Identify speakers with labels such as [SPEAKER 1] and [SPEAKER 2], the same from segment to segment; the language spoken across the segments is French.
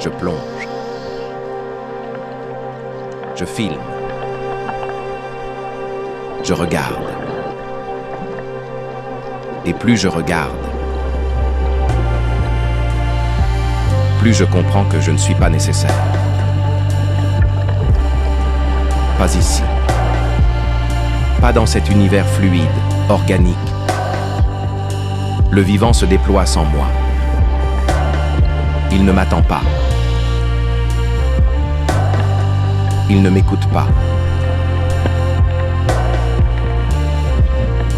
[SPEAKER 1] Je plonge. Je filme. Je regarde. Et plus je regarde, plus je comprends que je ne suis pas nécessaire. Pas ici. Pas dans cet univers fluide, organique. Le vivant se déploie sans moi. Il ne m'attend pas. Il ne m'écoute pas.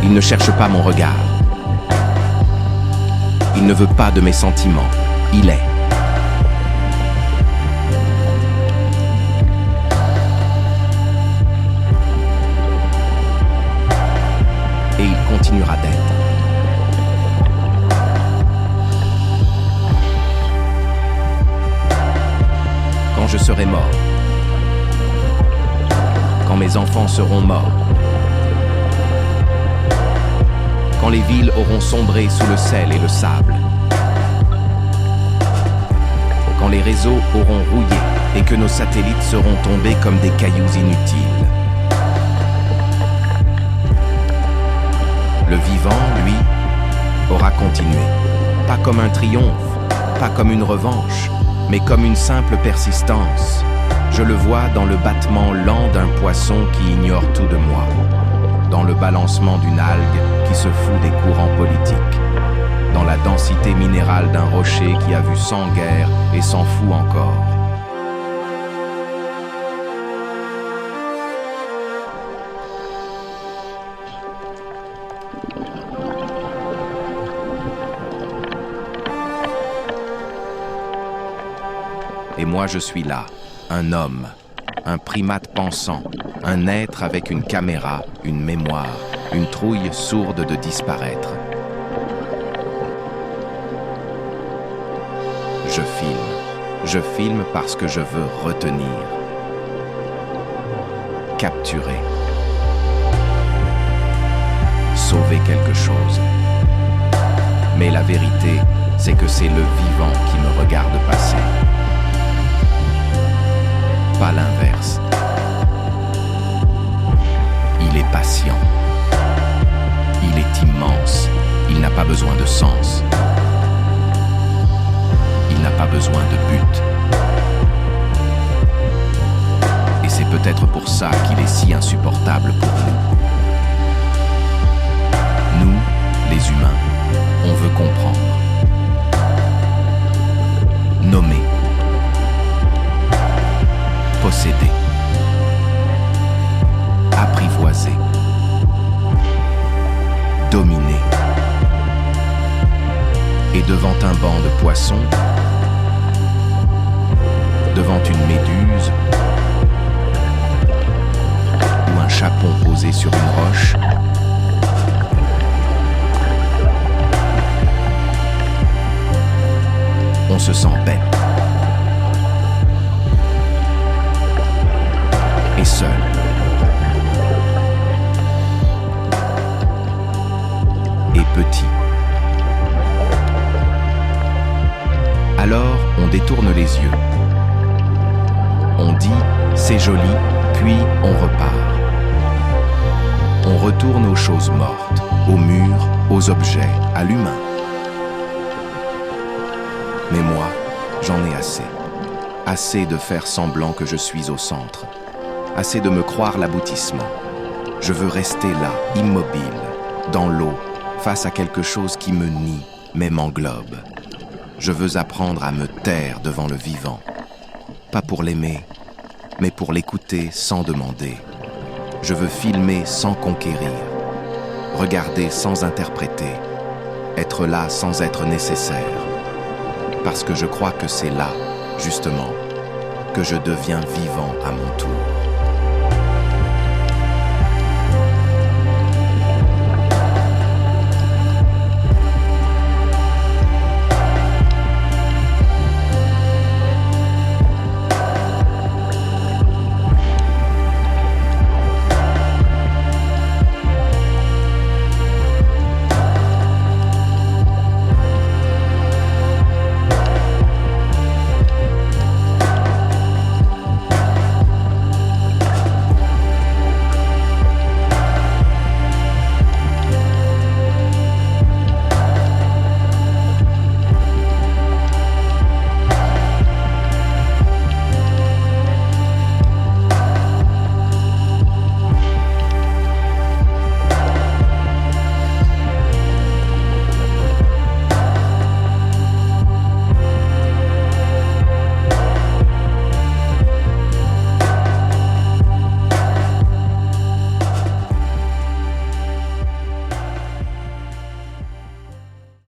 [SPEAKER 1] Il ne cherche pas mon regard. Il ne veut pas de mes sentiments. Il est. Et il continuera d'être. Quand je serai mort, quand mes enfants seront morts, quand les villes auront sombré sous le sel et le sable, quand les réseaux auront rouillé et que nos satellites seront tombés comme des cailloux inutiles. Le vivant, lui, aura continué, pas comme un triomphe, pas comme une revanche, mais comme une simple persistance. Je le vois dans le battement lent d'un poisson qui ignore tout de moi, dans le balancement d'une algue qui se fout des courants politiques, dans la densité minérale d'un rocher qui a vu 100 guerres et s'en fout encore. Et moi je suis là, un homme, un primate pensant, un être avec une caméra, une mémoire, une trouille sourde de disparaître. Je filme parce que je veux retenir, capturer, sauver quelque chose. Mais la vérité, c'est que c'est le vivant qui me regarde passer. Pas l'inverse. Il est patient. Il est immense. Il n'a pas besoin de sens. Il n'a pas besoin de but. Et c'est peut-être pour ça qu'il est si insupportable pour nous. Nous, les humains, on veut comprendre. Nommer. Posséder, apprivoiser, dominer. Et devant un banc de poissons, devant une méduse ou un chapon posé sur une roche, on se sent bête. Et seul. Et petit. Alors, on détourne les yeux. On dit « c'est joli », puis on repart. On retourne aux choses mortes, aux murs, aux objets, à l'humain. Mais moi, j'en ai assez. Assez de faire semblant que je suis au centre. Assez de me croire l'aboutissement. Je veux rester là, immobile, dans l'eau, face à quelque chose qui me nie, mais m'englobe. Je veux apprendre à me taire devant le vivant. Pas pour l'aimer, mais pour l'écouter sans demander. Je veux filmer sans conquérir, regarder sans interpréter, être là sans être nécessaire. Parce que je crois que c'est là, justement, que je deviens vivant à mon tour.